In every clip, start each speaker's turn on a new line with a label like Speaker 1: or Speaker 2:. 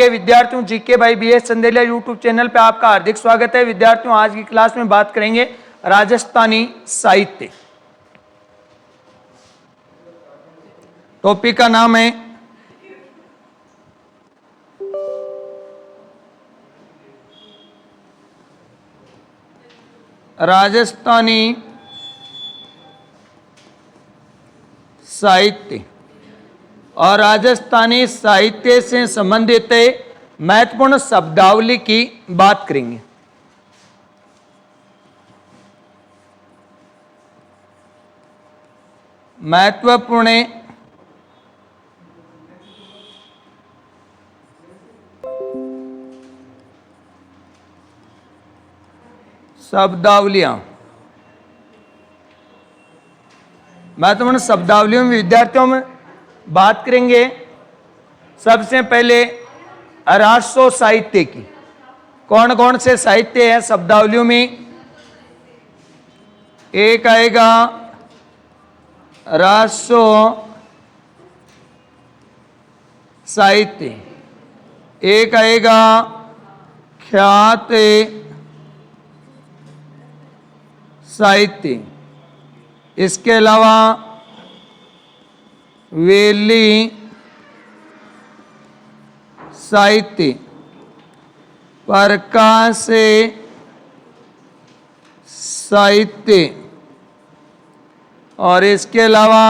Speaker 1: विद्यार्थियों, जीके भाई BS Chandelia YouTube channel पे आपका हार्दिक स्वागत है। विद्यार्थियों, आज की क्लास में बात करेंगे राजस्थानी साहित्य। टॉपिक का नाम है राजस्थानी साहित्य और राजस्थानी साहित्य से संबंधित महत्वपूर्ण शब्दावली की बात करेंगे। महत्वपूर्ण शब्दावलियां। महत्वपूर्ण शब्दावलियों में विद्यार्थियों में बात करेंगे। सबसे पहले राजस्व साहित्य की। कौन कौन से साहित्य है शब्दावलियों में? एक आएगा राजस्व साहित्य, एक आएगा ख्यात साहित्य, इसके अलावा वेली साहित्य, प्रकाश साहित्य और इसके अलावा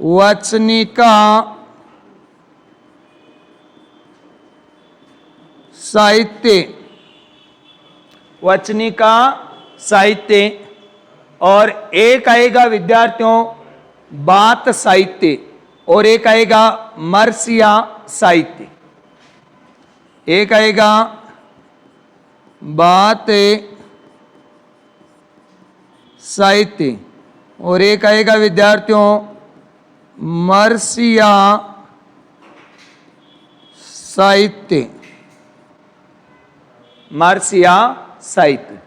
Speaker 1: वचनिका साहित्य। वचनिका साहित्य और एक आएगा विद्यार्थियों बात साहित्य और एक आएगा मर्सिया साहित्य। एक आएगा बात साहित्य और एक आएगा विद्यार्थियों मर्सिया साहित्य। मर्सिया साहित्य।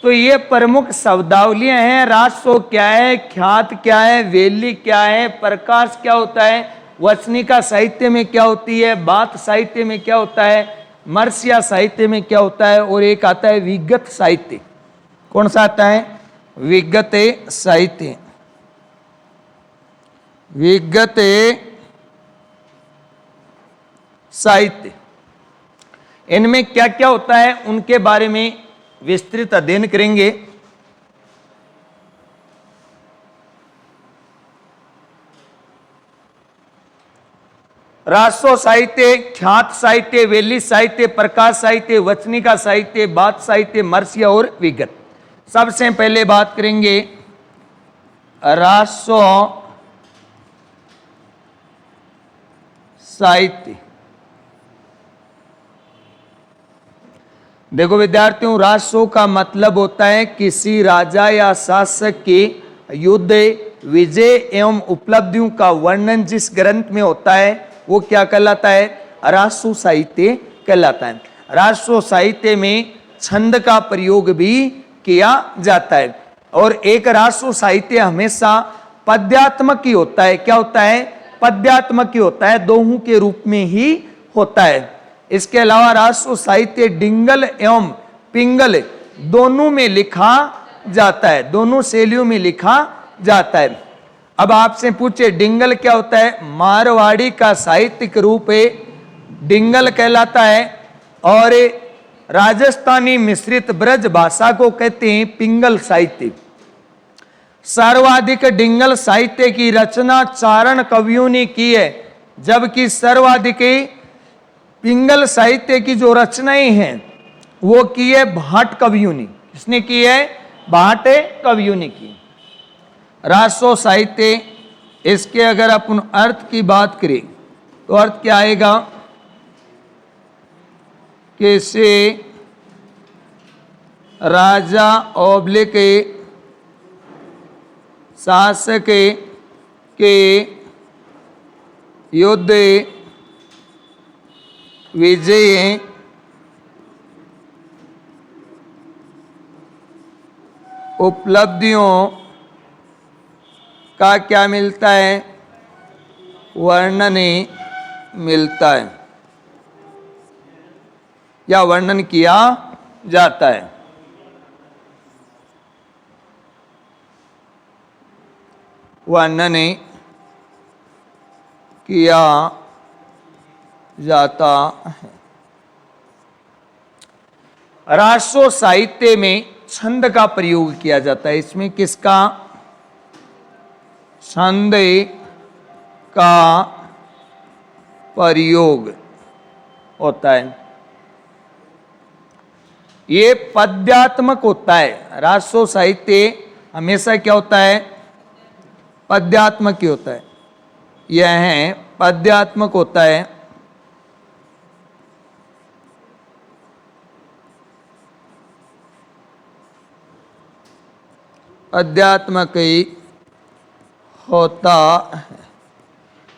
Speaker 1: तो ये प्रमुख शब्दावलियां हैं। राजस्व क्या है, ख्यात क्या है, वेली क्या है, प्रकाश क्या होता है, वचनिका साहित्य में क्या होती है, बात साहित्य में क्या होता है, मर्सिया साहित्य में क्या होता है, और एक आता है विगत साहित्य। कौन सा आता है? विगत साहित्य। विगत साहित्य। इनमें क्या क्या होता है उनके बारे में विस्तृत अध्ययन करेंगे। राजस्व साहित्य, ख्यात साहित्य, वेली साहित्य, प्रकाश साहित्य, वचनिका साहित्य, बात साहित्य, मर्सिया और विगत। सबसे पहले बात करेंगे राजस्व साहित्य। देखो विद्यार्थियों, राजस्व का मतलब होता है किसी राजा या शासक के युद्ध, विजय एवं उपलब्धियों का वर्णन जिस ग्रंथ में होता है वो क्या कहलाता है? राजस्व साहित्य कहलाता है। राजस्व साहित्य में छंद का प्रयोग भी किया जाता है और एक राजस्व साहित्य हमेशा पद्यात्मक ही होता है। क्या होता है? पद्यात्मक ही होता है, दोहों के रूप में ही होता है। इसके अलावा राजस्व साहित्य डिंगल एवं पिंगल दोनों में लिखा जाता है, दोनों शैलियों में लिखा जाता है। अब आपसे पूछे डिंगल क्या होता है? मारवाड़ी का साहित्यिक रूप है डिंगल कहलाता है और राजस्थानी मिश्रित ब्रज भाषा को कहते हैं पिंगल साहित्य। सर्वाधिक डिंगल साहित्य की रचना चारण कवियों ने की है, जबकि सर्वाधिक पिंगल साहित्य की जो रचनाएं हैं वो की है भाट कवियों ने। किसने की है? भाट कवियों ने की। राजस्व साहित्य, इसके अगर अपन अर्थ की बात करें तो अर्थ क्या आएगा? किसी राजा ओब्लिक शासक के युद्ध, विजय, उपलब्धियों का क्या मिलता है? वर्णन मिलता है। या वर्णन किया जाता है। वर्णन किया जाता है। राष्ट्र साहित्य में छंद का प्रयोग किया जाता है। इसमें किसका? छंद का प्रयोग होता है। ये पद्यात्मक होता है। राष्ट्र साहित्य हमेशा क्या होता है? पद्यात्मक ही होता है। यह है पद्यात्मक होता है। पद्यात्मक ही होता है।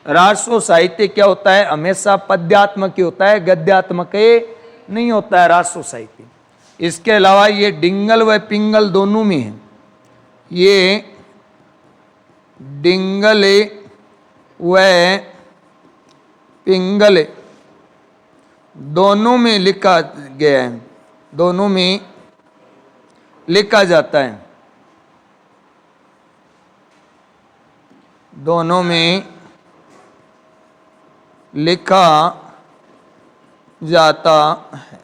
Speaker 1: राष्ट्र साहित्य क्या होता है? हमेशा पद्यात्मक ही होता है, गद्यात्मक नहीं होता है राष्ट्र साहित्य। इसके अलावा ये डिंगल व पिंगल दोनों में है। ये डिंगल व पिंगल दोनों में लिखा गया है, दोनों में लिखा जाता है, दोनों में लिखा जाता है।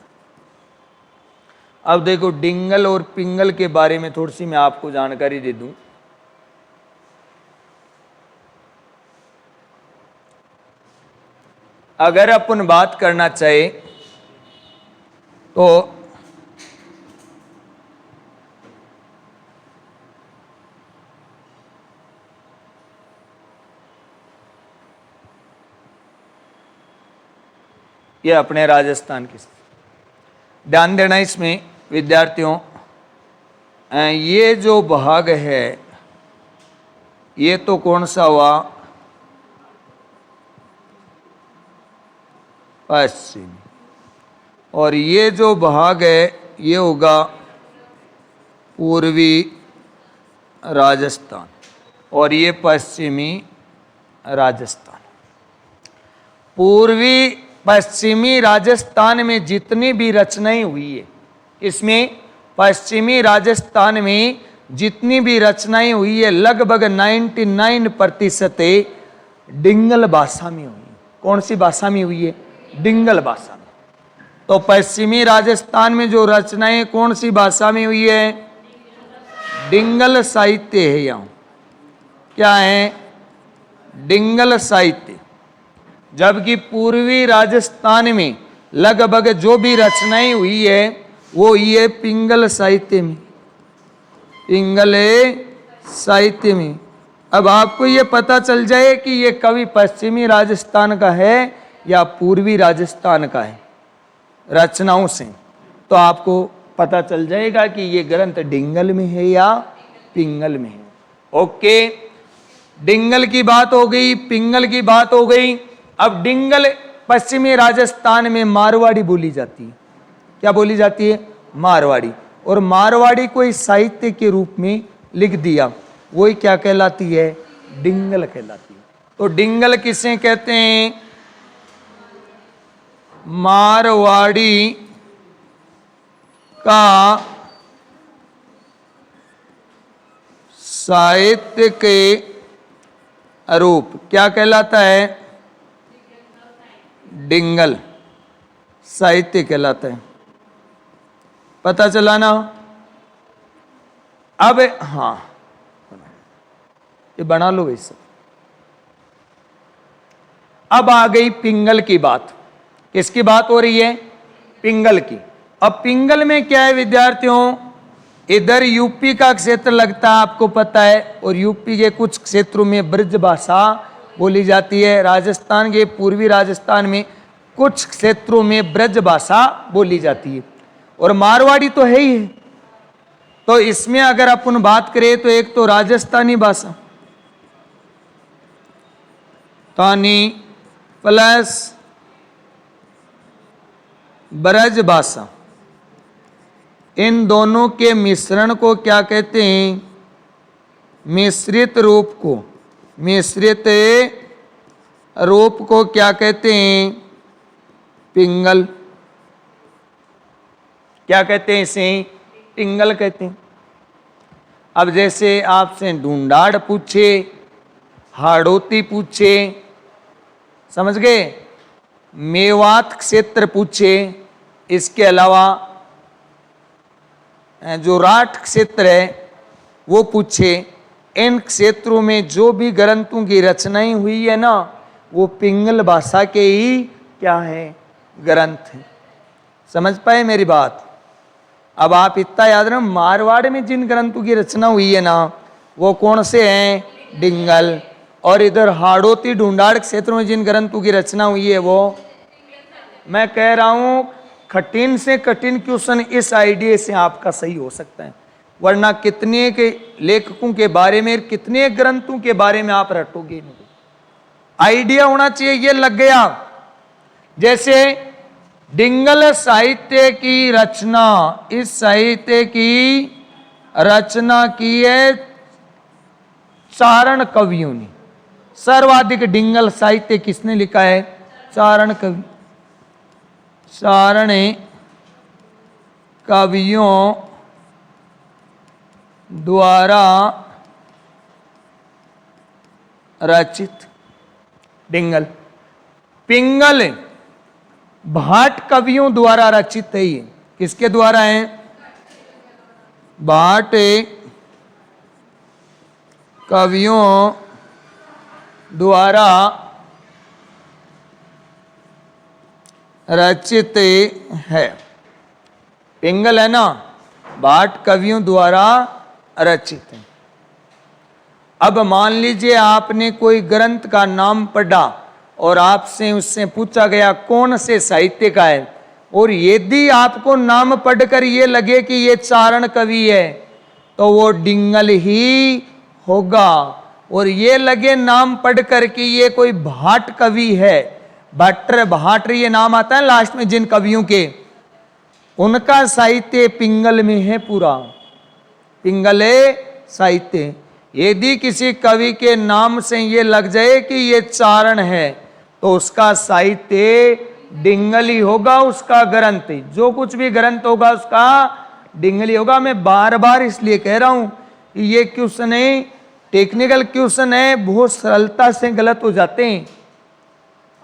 Speaker 1: अब देखो डिंगल और पिंगल के बारे में थोड़ी सी मैं आपको जानकारी दे दूं। अगर अपन बात करना चाहे तो ये अपने राजस्थान की, ध्यान देना इसमें विद्यार्थियों, ये जो भाग है ये तो कौन सा हुआ? पश्चिम। और ये जो भाग है ये होगा पूर्वी राजस्थान और ये पश्चिमी राजस्थान। पूर्वी पश्चिमी राजस्थान में जितनी भी रचनाएं हुई है, इसमें पश्चिमी राजस्थान में जितनी भी रचनाएं हुई है लगभग 99% डिंगल भाषा में हुई है। कौन सी भाषा में हुई है? डिंगल भाषा में। तो पश्चिमी राजस्थान में जो रचनाएं कौन सी भाषा में हुई है? डिंगल साहित्य है। यहाँ क्या है? डिंगल साहित्य। जबकि पूर्वी राजस्थान में लगभग जो भी रचनाएं हुई है वो ये पिंगल साहित्य में, पिंगल साहित्य में। अब आपको ये पता चल जाए कि ये कवि पश्चिमी राजस्थान का है या पूर्वी राजस्थान का है रचनाओं से, तो आपको पता चल जाएगा कि ये ग्रंथ डिंगल में है या पिंगल में है। ओके, डिंगल की बात हो गई, पिंगल की बात हो गई। अब डिंगल पश्चिमी राजस्थान में मारवाड़ी बोली जाती है। क्या बोली जाती है? मारवाड़ी। और मारवाड़ी को इस साहित्य के रूप में लिख दिया, वही क्या कहलाती है? डिंगल कहलाती है। तो डिंगल किसे कहते हैं? मारवाड़ी का साहित्य के रूप क्या कहलाता है? डिंगल साहित्य कहलाता है। पता चला ना? अब हाँ, ये बना लो वैसे। अब आ गई पिंगल की बात। किसकी बात हो रही है? पिंगल की। अब पिंगल में क्या है विद्यार्थियों? इधर यूपी का क्षेत्र लगता है, आपको पता है, और यूपी के कुछ क्षेत्रों में ब्रज भाषा बोली जाती है। राजस्थान के पूर्वी राजस्थान में कुछ क्षेत्रों में ब्रज भाषा बोली जाती है, और मारवाड़ी तो है ही है। तो इसमें अगर अपन बात करें तो एक तो राजस्थानी भाषा, तानी प्लस ब्रज भाषा, इन दोनों के मिश्रण को क्या कहते हैं? मिश्रित रूप को, मिश्रित रूप को क्या कहते हैं? पिंगल। क्या कहते हैं इसे? पिंगल कहते हैं। अब जैसे आपसे ढूंढाड़ पूछे, हाड़ोती पूछे, समझ गए, मेवात क्षेत्र पूछे, इसके अलावा जो राठ क्षेत्र है वो पूछे, इन क्षेत्रों में जो भी ग्रंथों की रचनाएं हुई है ना, वो पिंगल भाषा के ही क्या है? ग्रंथ है। समझ पाए मेरी बात? अब आप इतना याद रखना, मारवाड़ में जिन ग्रंथों की रचना हुई है ना, वो कौन से हैं? डिंगल। और इधर हाड़ोती ढूंढाड़ क्षेत्र में जिन ग्रंथों की रचना हुई है वो, मैं कह रहा हूं कठिन से कठिन क्वेश्चन इस आइडिया से आपका सही हो सकता है, वरना कितने के लेखकों के बारे में, कितने ग्रंथों के बारे में आप रटोगे। आइडिया होना चाहिए, ये लग गया। जैसे डिंगल साहित्य की रचना, इस साहित्य की रचना की है चारण कवियों ने। सर्वाधिक डिंगल साहित्य किसने लिखा है? चारण कवि। चारण कवियों द्वारा रचित डिंगल। पिंगल भाट कवियों द्वारा रचित है। ये किसके द्वारा है? भाट कवियों द्वारा रचित है। पिंगल है ना, भाट कवियों द्वारा रचित है। अब मान लीजिए आपने कोई ग्रंथ का नाम पढ़ा और आपसे उससे पूछा गया कौन से साहित्य का है, और यदि आपको नाम पढ़कर ये लगे कि ये चारण कवि है, तो वो डिंगल ही होगा। और ये लगे नाम पढ़कर कि ये कोई भाट कवि है, भट्टर भाट ये नाम आता है लास्ट में जिन कवियों के, उनका साहित्य पिंगल में है पूरा। पिंगल साहित्य। यदि किसी कवि के नाम से ये लग जाए कि ये चारण है, तो उसका साहित्य डिंगल ही होगा, उसका ग्रंथ, जो कुछ भी ग्रंथ होगा उसका डिंगल ही होगा। मैं बार बार इसलिए कह रहा हूं कि ये क्वेश्चन है, टेक्निकल क्वेश्चन है, बहुत सरलता से गलत हो जाते हैं।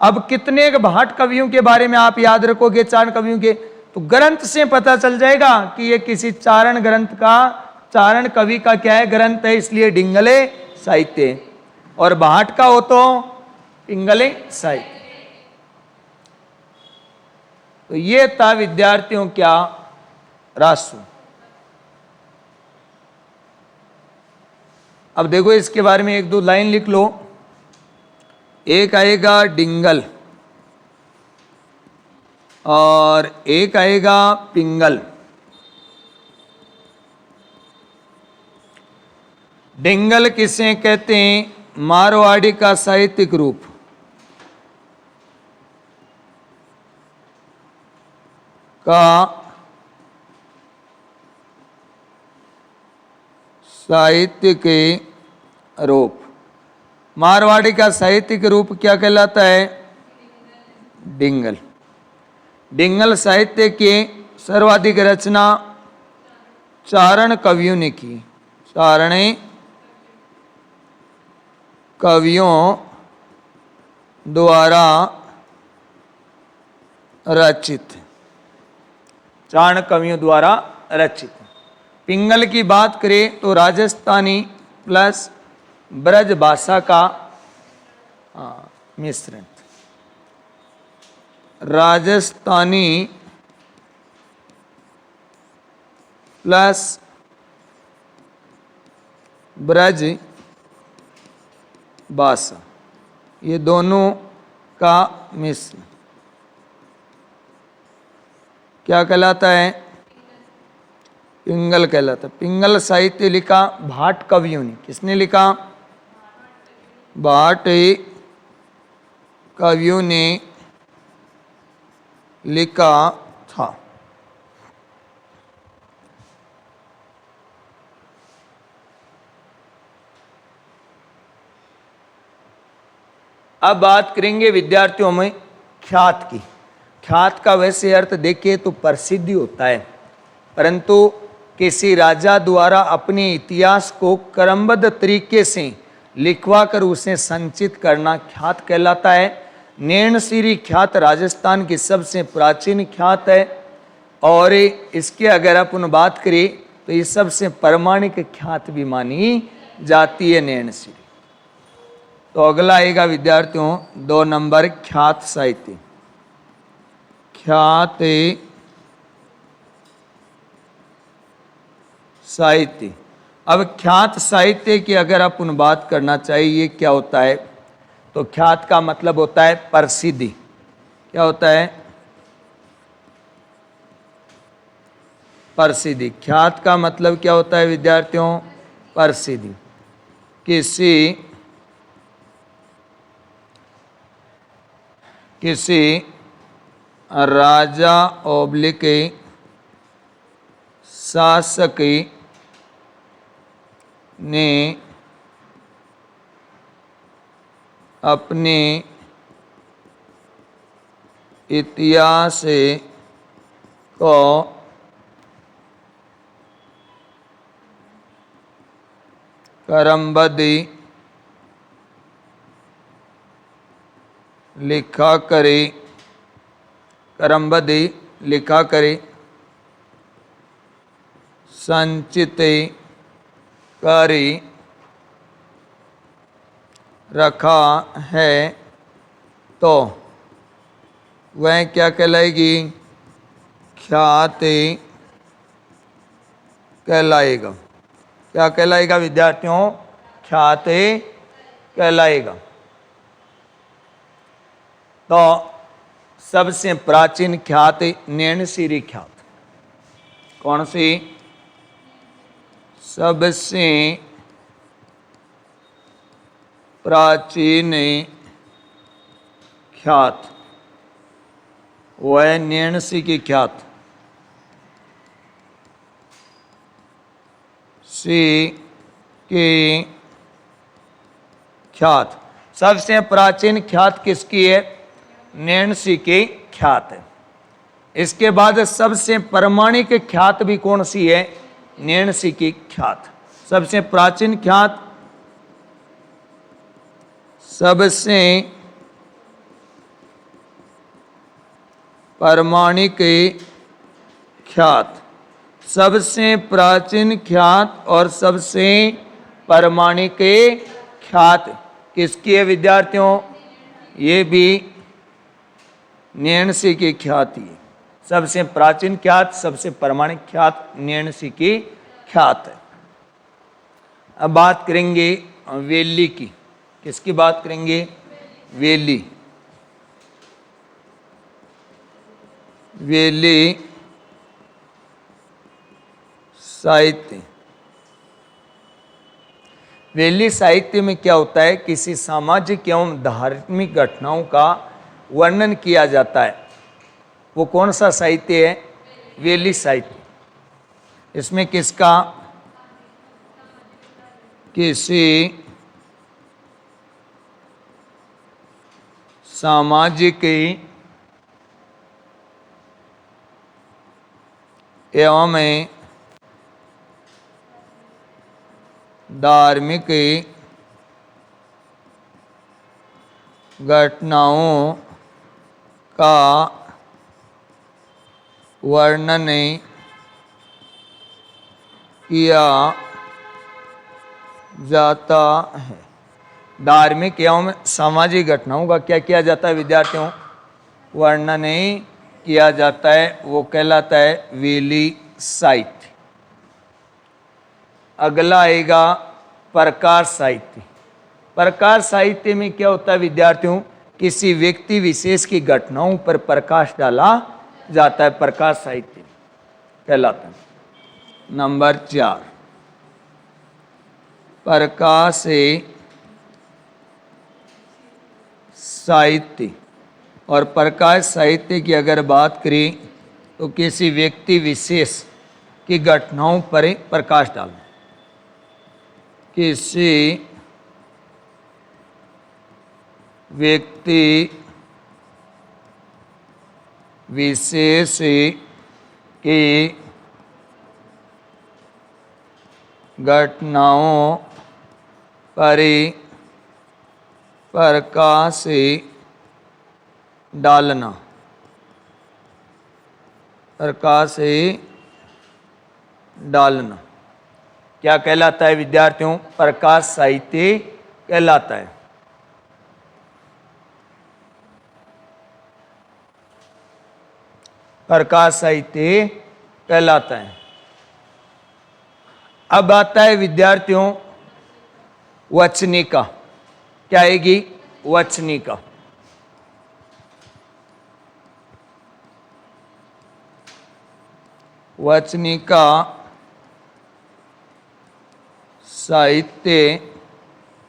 Speaker 1: अब कितने भाट कवियों के बारे में आप याद रखोगे, चारण कवियों के, तो ग्रंथ से पता चल जाएगा कि ये किसी चारण ग्रंथ का, चारण कवि का क्या है? ग्रंथ है, इसलिए डिंगले साहित्य। और भाट का हो तो पिंगले साहित्य। तो ये था विद्यार्थियों क्या? रासु। अब देखो इसके बारे में एक दो लाइन लिख लो। एक आएगा डिंगल और एक आएगा पिंगल। डिंगल किसे कहते हैं? मारवाड़ी का साहित्यिक रूप। का साहित्य के रूप। मारवाड़ी का साहित्यिक रूप क्या कहलाता है? डिंगल। डिंगल साहित्य के सर्वाधिक रचना चारण कवियों ने की। चारण कवियों द्वारा रचित। चारण कवियों द्वारा रचित। पिंगल की बात करें तो राजस्थानी प्लस ब्रज भाषा का मिश्रण। राजस्थानी प्लस ब्रज भाषा, ये दोनों का मिश्रण क्या कहलाता है? पिंगल कहलाता है। पिंगल साहित्य लिखा भाट कवियों ने। किसने लिखा? भाट कवियों ने लिखा था। अब बात करेंगे विद्यार्थियों में ख्यात की। ख्यात का वैसे अर्थ देखिए तो प्रसिद्धि होता है। परंतु किसी राजा द्वारा अपने इतिहास को क्रमबद्ध तरीके से लिखवा कर उसे संचित करना ख्यात कहलाता है। नैणसीरी ख्यात राजस्थान की सबसे प्राचीन ख्यात है और इसके अगर अपन बात करें तो ये सबसे प्रमाणिक ख्यात भी मानी जाती है नैणसीरी। तो अगला आएगा विद्यार्थियों 2 नंबर ख्यात साहित्य। ख्यात साहित्य। अब ख्यात साहित्य की अगर अपन बात करना चाहिए क्या होता है, तो ख्यात का मतलब होता है प्रसिद्धि। क्या होता है? प्रसिद्धि। ख्यात का मतलब क्या होता है विद्यार्थियों? प्रसिद्धि। किसी राजा ओब्लिक शासक ने अपने इतिहास को क्रमबद्ध लिखा करे संचित कर रखा है तो वह क्या कहलाएगी? ख्यात कहलाएगा। क्या कहलाएगा विद्यार्थियों? ख्यात कहलाएगा। तो सबसे प्राचीन ख्यात नैणसीरी ख्यात। कौन सी? सबसे प्राचीन ख्यात वह नैणसी की ख्यात। सी की ख्यात। सबसे प्राचीन ख्यात किसकी है? नैणसी की ख्यात है। इसके बाद सबसे प्रमाणिक ख्यात भी कौन सी है? नैणसी की ख्यात। सबसे प्राचीन ख्यात, सबसे प्रमाणिक ख्यात। सबसे प्राचीन ख्यात और सबसे प्रमाणिक ख्यात किसकी है विद्यार्थियों? ये भी नैणसी की ख्याति है। सबसे प्राचीन ख्यात, सबसे प्रमाणिक ख्यात नैणसी की ख्यात है। अब बात करेंगे वेली की। किसकी बात करेंगे? वेली। वेली साहित्य। वेली साहित्य में क्या होता है? किसी सामाजिक एवं धार्मिक घटनाओं का वर्णन किया जाता है। वो कौन सा साहित्य है? वेली साहित्य। इसमें किसका? किसी सामाजिक एवं धार्मिक घटनाओं का वर्णन किया जाता है। धार्मिक एवं सामाजिक घटनाओं का क्या किया जाता है विद्यार्थियों? वर्णन किया जाता है। वो कहलाता है वेली साहित्य। अगला आएगा प्रकार साहित्य। प्रकार साहित्य में क्या होता है विद्यार्थियों? किसी व्यक्ति विशेष की घटनाओं पर प्रकाश डाला जाता है। प्रकार साहित्य कहलाता है। नंबर 4 प्रकाश साहित्य। और प्रकाश साहित्य की अगर बात करें तो किसी व्यक्ति विशेष की घटनाओं पर प्रकाश डालना। किसी व्यक्ति विशेष की घटनाओं पर प्रकाश डालना, प्रकाश डालना क्या कहलाता है विद्यार्थियों? प्रकाश साहित्य कहलाता है। प्रकाश साहित्य कहलाता है। अब आता है विद्यार्थियों वचनिका। क्या आएगी? वचनिका। वचनिका साहित्य,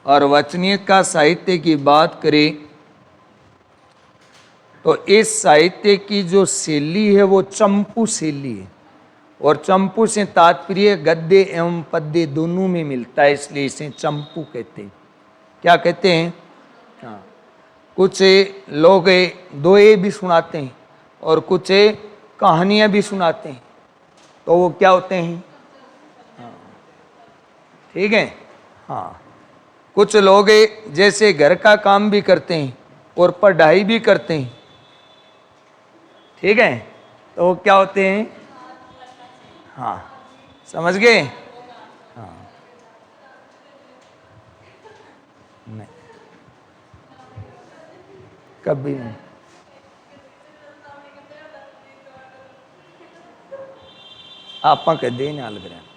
Speaker 1: और वचनिका साहित्य की बात करें तो इस साहित्य की जो शैली है वो चंपू शैली है, और चंपू से तात्पर्य गद्य एवं पद्य दोनों में मिलता है, इसलिए इसे चंपू कहते हैं। क्या कहते हैं? हाँ, कुछ लोग दोहे भी सुनाते हैं और कुछ कहानियां भी सुनाते हैं, तो वो क्या होते हैं? हाँ, ठीक है। हाँ, कुछ लोग जैसे घर का काम भी करते हैं और पढ़ाई भी करते हैं, ठीक है, तो वो क्या होते हैं? हाँ, समझ गए? हाँ, नहीं, कभी नहीं। आप कह दे ना लग रहा है।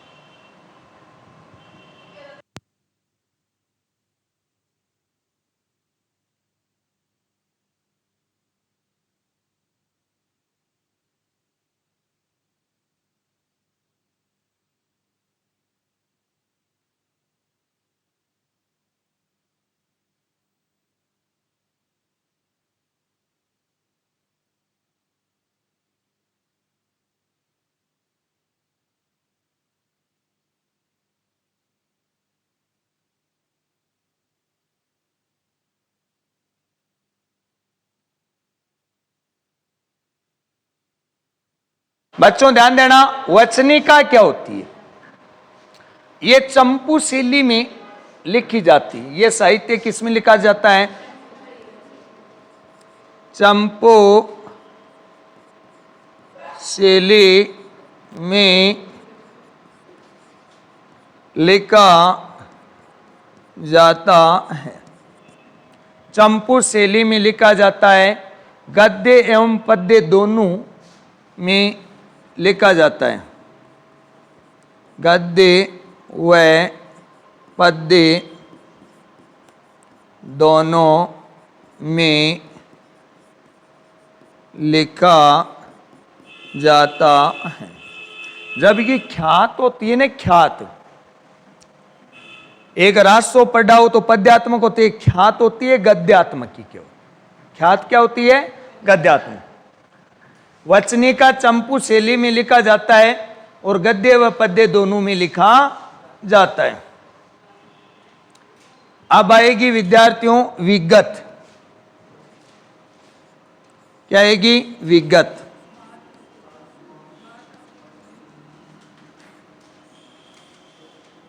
Speaker 1: बच्चों ध्यान देना, वचनिका क्या होती है? ये चंपू शैली में लिखी जाती है। ये साहित्य किस में लिखा जाता है? चंपू शैली में लिखा जाता है। चंपू शैली में लिखा जाता है, गद्य एवं पद्य दोनों में लिखा जाता है। गद्य व पद्य दोनों में लिखा जाता है। जब ये ख्यात होती है ना, ख्यात, एक राजस्व पढ़ा हो तो पद्यात्मक होती है, ख्यात होती है गद्यात्मक की। क्यों? ख्यात क्या होती है? गद्यात्मक। वचनिका चंपू शैली में लिखा जाता है और गद्य व पद्य दोनों में लिखा जाता है। अब आएगी विद्यार्थियों विगत। क्या आएगी? विगत।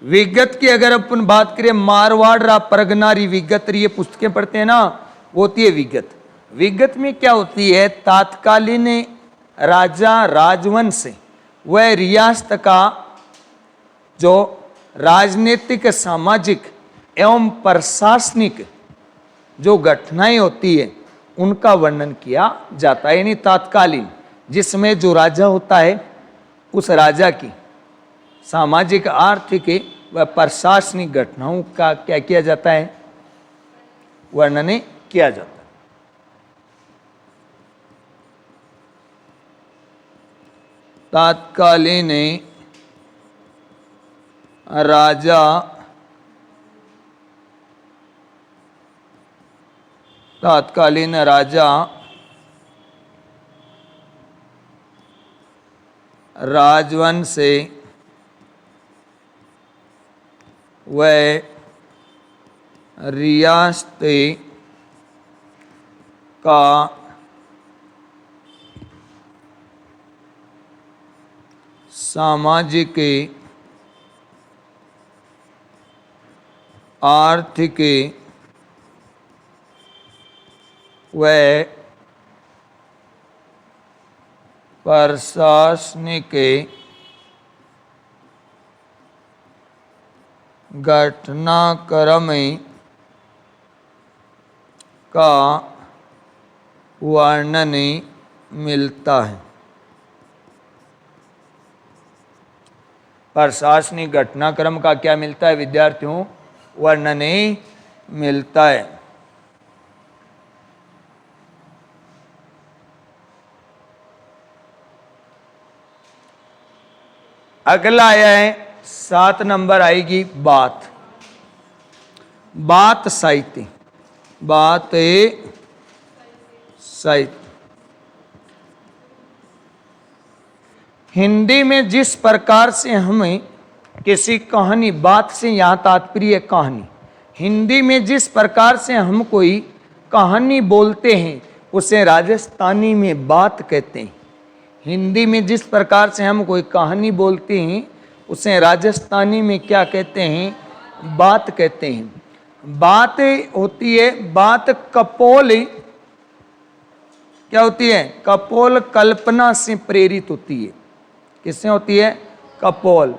Speaker 1: विगत की अगर अपन बात करें, मारवाड़ रा परगनारी विगत, ये पुस्तकें पढ़ते हैं ना, वो होती है विगत। विगत में क्या होती है? तात्कालीन राजा राजवंश व रियासत का जो राजनीतिक, सामाजिक एवं प्रशासनिक जो घटनाएं होती है उनका वर्णन किया जाता है। यानी तात्कालीन, जिसमें जो राजा होता है उस राजा की सामाजिक, आर्थिक व प्रशासनिक घटनाओं का क्या किया जाता है? वर्णन किया जाता है। तात्कालीन राजा राजवंश व रियासत का सामाजिक आर्थिक व प्रशासनिक घटनाक्रम का वर्णन मिलता है। प्रशासनिक घटनाक्रम का क्या मिलता है विद्यार्थियों? वर्णन मिलता है। अगला आया है 7 नंबर आएगी बात। बात साहित्य। बात साहित्य। हिंदी में जिस प्रकार से हमें किसी कहानी, बात से यहाँ तात्पर्य कहानी, हिंदी में जिस प्रकार से हम कोई कहानी बोलते हैं उसे राजस्थानी में बात कहते हैं। हिंदी में जिस प्रकार से हम कोई कहानी बोलते हैं उसे राजस्थानी में क्या कहते हैं? बात कहते हैं। बात होती है, बात कपोल, क्या होती है? कपोल कल्पना से प्रेरित होती है। किससे होती है? कपोल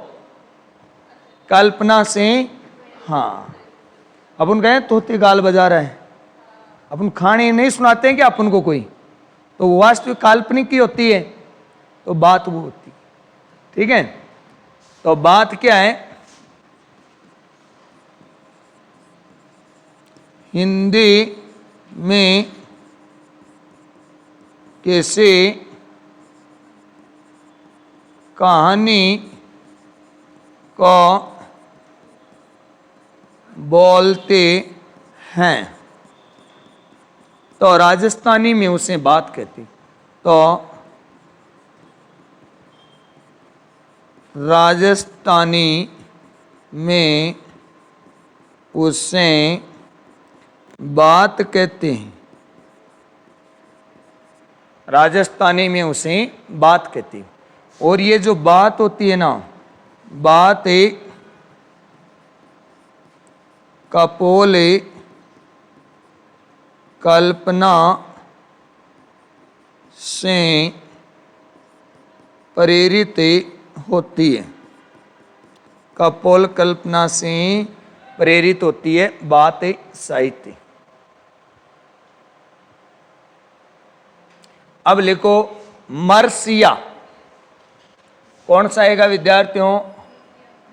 Speaker 1: कल्पना से। हाँ, अपन कहें तोते गाल बजा रहे हैं, अपन खाने नहीं सुनाते हैं कि अपन को कोई, तो वो वास्तविक काल्पनिक की होती है, तो बात वो होती है। ठीक है, तो बात क्या है? हिंदी में किसी कहानी को बोलते हैं तो राजस्थानी में उसे बात कहते। तो राजस्थानी में उसे बात कहते हैं। राजस्थानी में उसे बात कहते हैं। और ये जो बात होती है ना, बात एक कपोल कल्पना से प्रेरित होती है। कपोल कल्पना से प्रेरित होती है बात साहित्य। अब लिखो मर्सिया। कौन सा आएगा विद्यार्थियों?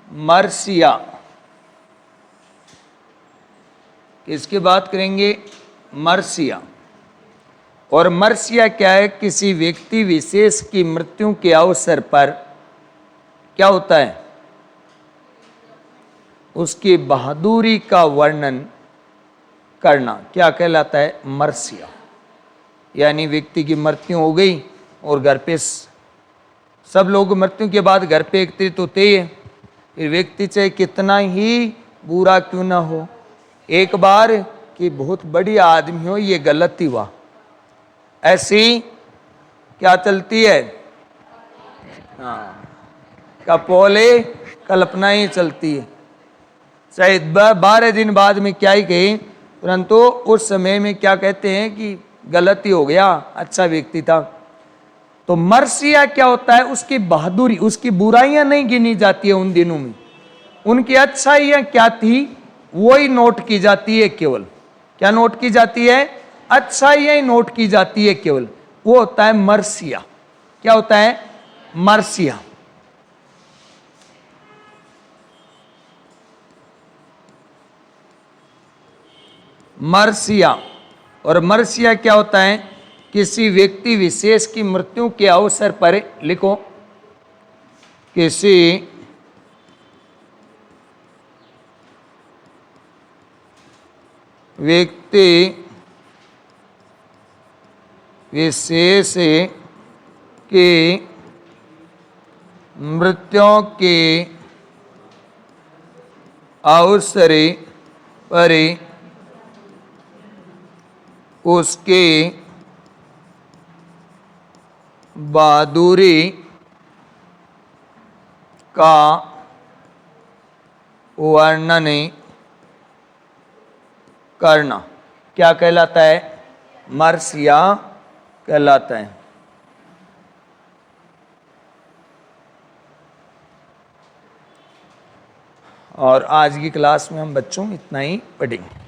Speaker 1: मर्सिया। किसकी बात करेंगे? मर्सिया। और मर्सिया क्या है? किसी व्यक्ति विशेष की मृत्यु के अवसर पर क्या होता है? उसकी बहादुरी का वर्णन करना क्या कहलाता है? मर्सिया। यानी व्यक्ति की मृत्यु हो गई और घर पे सब लोग मृत्यु के बाद घर पे एकत्रित होते ही है। फिर व्यक्ति चाहे कितना ही बुरा क्यों ना हो, एक बार कि बहुत बड़ी आदमी हो, ये गलत ही हुआ, ऐसी क्या चलती है? हाँ, कपोले कल्पना ही चलती है। चाहे 12 दिन बाद में क्या ही कहे, परंतु उस समय में क्या कहते हैं कि गलत ही हो गया, अच्छा व्यक्ति था। तो मर्सिया क्या होता है? उसकी बहादुरी, उसकी बुराइयां नहीं गिनी जाती है उन दिनों में, उनकी अच्छाइयां क्या थी वो ही नोट की जाती है केवल। क्या नोट की जाती है? अच्छाइयां ही नोट की जाती है केवल। वो होता है मर्सिया। क्या होता है? मर्सिया। मर्सिया। और मर्सिया क्या होता है? किसी व्यक्ति विशेष की मृत्यु के अवसर पर, लिखो, किसी व्यक्ति विशेष की मृत्यु के अवसर पर उसके बहादुरी का वर्णन कर्ण क्या कहलाता है? मर्सिया कहलाता है। और आज की क्लास में हम बच्चों इतना ही पढ़ेंगे।